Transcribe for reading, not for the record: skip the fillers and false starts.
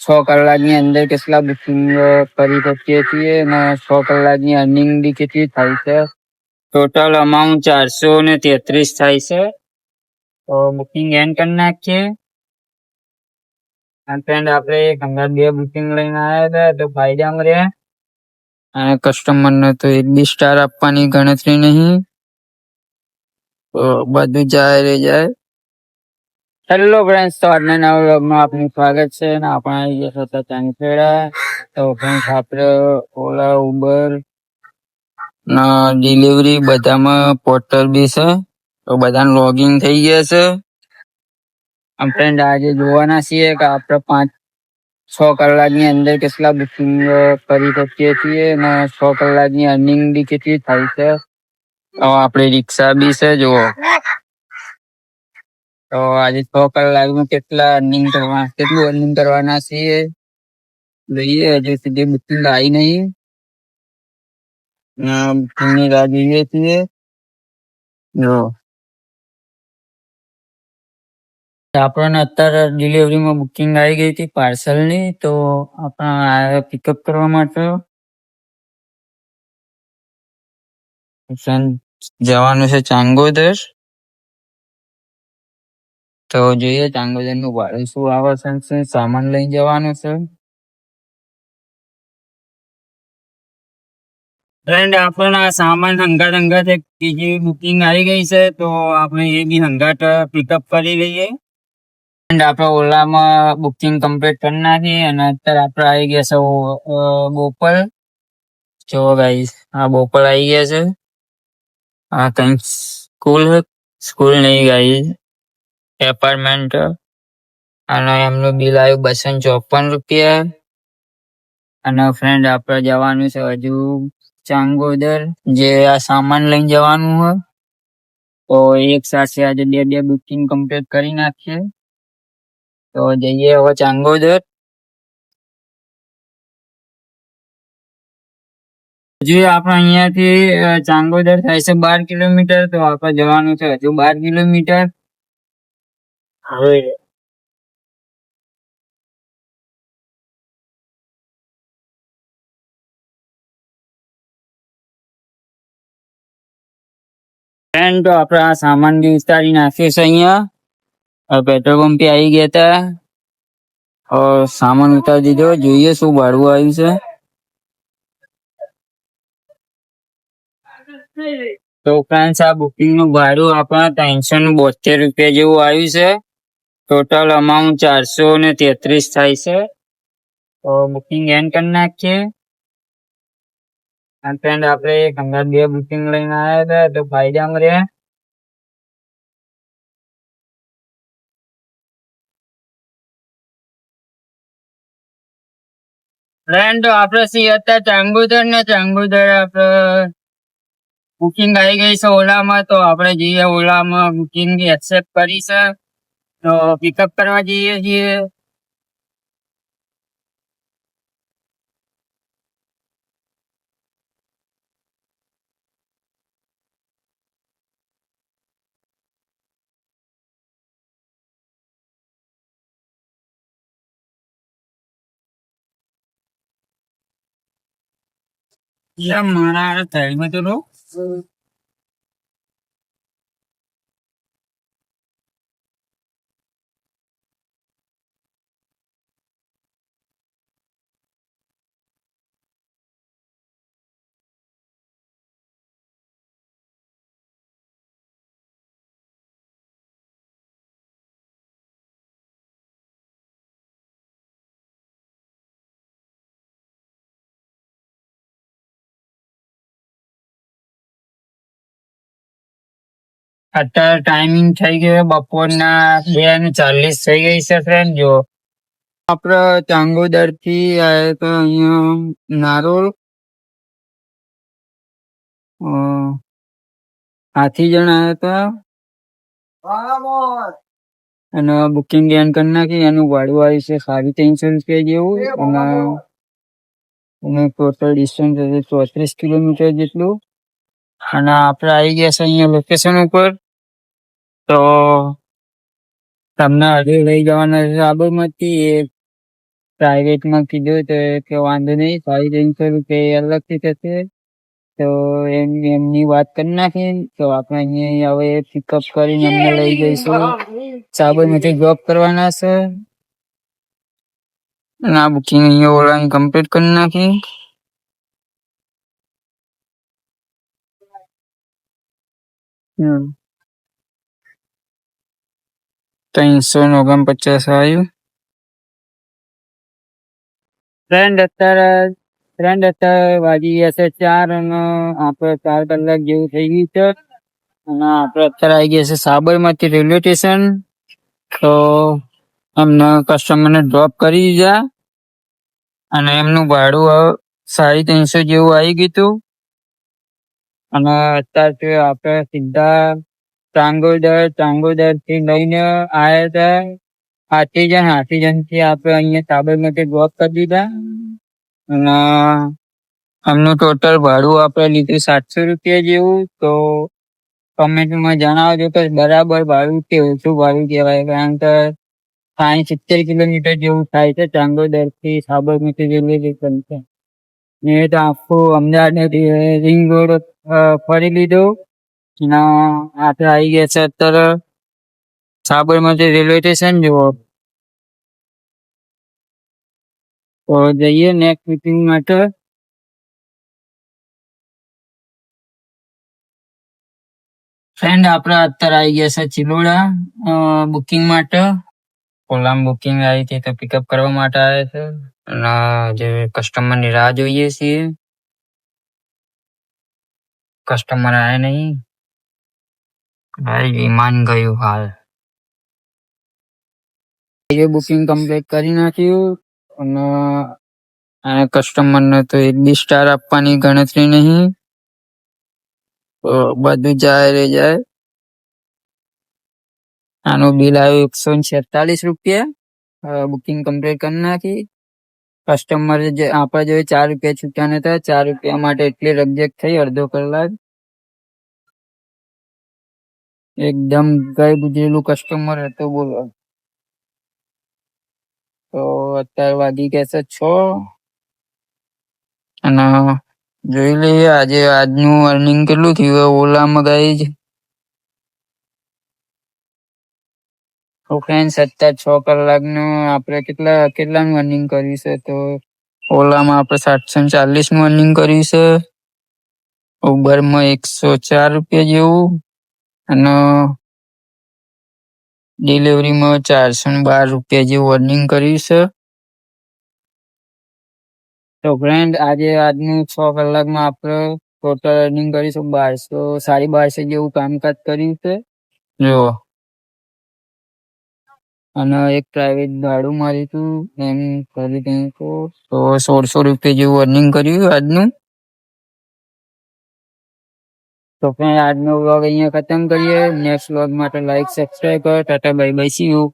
100 કલાકની અંદર કેટલા બુકિંગ કરી શકીએ છીએ અને 100 કલાકની અર્નિંગ બી કેટલી થાય છે. ટોટલ અમાઉન્ટ 433 થાય છે. તો બુકિંગ એન્ડ કરી નાખીએ. ફ્રેન્ડ આપણે એક હંગાત 2 બુકિંગ લઈને આવ્યા હતા તો ફાયદામાં રહ્યા અને કસ્ટમરને તો 1 બી સ્ટાર આપવાની ગણતરી નહીં. તો બધું જાય. હેલો ફ્રેન્ડ્સ, તો આજના નવા વ્લોગમાં આપનું સ્વાગત છે અને આપણે આવી ગયા હતા ચાંદખેડા. તો ફ્રેન્ડ્સ આપણે ઓલા ઉબર ના ડિલિવરી બધામાં પોર્ટલ બી છે, તો બધાને લોગિન થઈ ગયા છે. ફ્રેન્ડ આજે જોવાના છીએ કે આપણે 6 કલાકની અંદર કેટલા બુકિંગ કરી શકીએ છીએ અને 100 કલાકની અર્નિંગ બી કેટલી થાય છે. તો આપણે રિક્ષા બી છે જુઓ. તો આજે 6 કલાકમાં કેટલું અર્નિંગ કરવાના છીએ જોઈએ. હજુ સુધી બુકિંગ આવી નહીં, બુકિંગની રાહ જોઈએ છીએ. જો આપણને અત્યારે ડિલિવરીમાં બુકિંગ આવી ગઈ હતી પાર્સલની, તો આપણે પિકઅપ કરવા માટે જવાનું છે ચાંગોદર. તો જોઈએ ચાંગોદર નું ભાડું શું આવે છે, સામાન લઈને જવાનું છે. ફ્રેન્ડ આપણને સામાન હંગાત બીજી બુકિંગ આવી ગઈ છે, તો આપણે એ બી હંગાત પિકઅપ કરી લઈએ. ફ્રેન્ડ આપણે ઓલામાં બુકિંગ કમ્પ્લીટ કરી નાખી અને અત્યારે આપણે આવી ગયા છે બોપલ. જો ગાઈસ આ બોપલ આવી ગયા છે. આ કઈક સ્કૂલ નહીં ગાઈસ, એપાર્ટમેન્ટ. અને એમનું બિલ આવ્યું 254 રૂપિયા. અને ફ્રેન્ડ આપણે જવાનું છે હજુ ચાંગોદર, જે આ સામાન લઈને જવાનું હોય. તો એક સાથે આજે 2 બુકિંગ કમ્પ્લીટ કરી નાખીએ. તો જઈએ હવે ચાંગોદર. હજુ આપણે અહીંયાથી ચાંગોદર થાય છે 12 કિલોમીટર, તો આપણે જવાનું છે હજુ 12 કિલોમીટર. હવે ફ્રેન્ડ તો આપણે આ સામાન બી ઉતારી નાખ્યો છે અહીંયા. પેટ્રોલ પંપે આવી ગયા હતા, સામાન ઉતારી દીધો. જોઈએ શું ભાડું આવ્યું છે. તો ફ્રેન્ડ્સ આ બુકિંગ નું ભાડું આપણા 372 રૂપિયા જેવું આવ્યું છે. ટોટલ અમાઉન્ટ 433 થાય છે. તો બુકિંગ એન્ડ કરી નાખીએ. ફ્રેન્ડ આપણે એક હંગાત 2 બુકિંગ લઈને આવ્યા હતા તો ફાયદામાં રહ્યા. ફ્રેન્ડ આપણે સી હતા ચાંગોદર ને ચાંગોદર આપણે બુકિંગ આવી ગઈ છે ઓલામાં. તો આપણે જઈએ ઓલામાં બુકિંગ એક્સેપ્ટ કરી છે, તો પિકઅપ કરવા જઈએ છીએ. મારા સાઈડમાં તો અત્યારે ટાઈમિંગ થઈ ગયો બપોરના 2:40 થઈ ગઈ છે. ફ્રેન્ડ જો આપણે ચાંગોદર થી આવ્યા તો અહીંયા નારોલ 8 જણ આવ્યા હતા અને બુકિંગ એન્ડ કરી નાખી. એનું ભાડું આવ્યું છે 350 રૂપિયા જેવું અને ટોટલ ડિસ્ટન્સ હશે 34 કિલોમીટર જેટલું. અને આપણે આવી ગયા છે અહીંયા લોકેશન ઉપર. તો તમને હજુ લઈ જવાના છે સાબરમતી. પ્રાઇવેટમાં કીધું તો કે વાંધો નહીં, 350 રૂપિયા અલગથી થશે. તો એમની વાત કરી નાખી. તો આપણે અહીંયા હવે પિકઅપ કરીને એમને લઈ જઈશું. સાબરમતી ડ્રોપ કરવાના છે. અને આ બુકિંગ અહીંયા ઓનલાઈન કમ્પ્લીટ કરી નાખી. હમ 349 આવ્યું. ફ્રેન્ડ અત્યારે વાગી ગયા છે 4 અને આપણે 4 કલાક જેવું થઈ ગયું છે. અને આપણે અત્યારે આવી ગયા છે સાબરમતી રેલવે સ્ટેશન. તો અમને કસ્ટમરને ડ્રોપ કરી દીધા અને એમનું ભાડું 350 જેવું આવી ગયું હતું. અને અત્યારે આપણે સીધા ચાંગોદર થી લઈને આવ્યા હતા હાથીજન થી આપણે અહીંયા સાબરમતી ડ્રોપ કરી દીધા. અને એમનું ટોટલ ભાડું આપણે લીધું 700 રૂપિયા જેવું. તો કમેન્ટમાં જણાવજો કે બરાબર ભાડું કે ઓછું ભાડું કહેવાય, કારણ કે 60-70 કિલોમીટર જેવું થાય છે ચાંગોદર થી સાબરમતી રેલવે સ્ટેશન છે. ને તો આખું અમદાવાદ રિંગ રોડ ફરી લીધો. આપણે આવી ગયા છે અત્યારે સાબરમતી રેલવે સ્ટેશન. જુઓ તો જઈએ નેક્સ્ટ મીટિંગ માટે. ફ્રેન્ડ આપણે અત્યારે આવી ગયા છે ચિલોડા બુકિંગ માટે. ઓલામાં બુકિંગ આવી હતી તો પિકઅપ કરવા માટે આવ્યા છે. અને જે કસ્ટમરની રાહ જોઈએ છીએ. કસ્ટમર આવ્યા નહીં ભાઈ, વિમાન ગયું હાલ. બુકિંગ કમ્પ્લીટ કરી નાખ્યું. અને કસ્ટમરને તો 1 બી સ્ટાર આપવાની ગણતરી નહીં. તો બધું જાય. આનું બિલ આવ્યું 146 રૂપિયા. બુકિંગ કમ્પ્લીટ કરી નાખી. કસ્ટમર આપણા જોડે 4 રૂપિયા છૂટ્યા નતા. 4 રૂપિયા માટે એટલી રકઝક થઈ અડધો કલાક. એકદમ ગઈ ગુજરેલું કસ્ટમર હતો, બોલો. તો અત્યારે વાગી ગયા છે 6. અને જોઈ લઈએ આજનું અર્નિંગ કેટલું થયું ઓલામાં ગાઈ. તો ફ્રેન્ડ્સ અત્યારે 6 કલાકનું આપણે કેટલાનું અર્નિંગ કર્યું છે. તો ઓલામાં આપણે 740 નું અર્નિંગ કર્યું છે. ઉબરમાં 104 રૂપિયા જેવું. અને ડિલિવરીમાં 412 રૂપિયા જેવું અર્નિંગ કર્યું છે. તો ફ્રેન્ડ આજનું 6 કલાકમાં આપણે ટોટલ અર્નિંગ કરીશું 1200 જેવું કામકાજ કર્યું છે. જો અને એક પ્રાઇવેટ ભાડું માર્યું હતું એમ કરી તો 1600 રૂપિયા જેવું અર્નિંગ કર્યું આજનું. તો ફ્રેન્ડ આજનો વ્લોગ અહીંયા ખતમ કરીએ. નેક્સ્ટ વ્લોગ માટે લાઈક સબસ્ક્રાઈબ કરો. Tata bye bye, C you.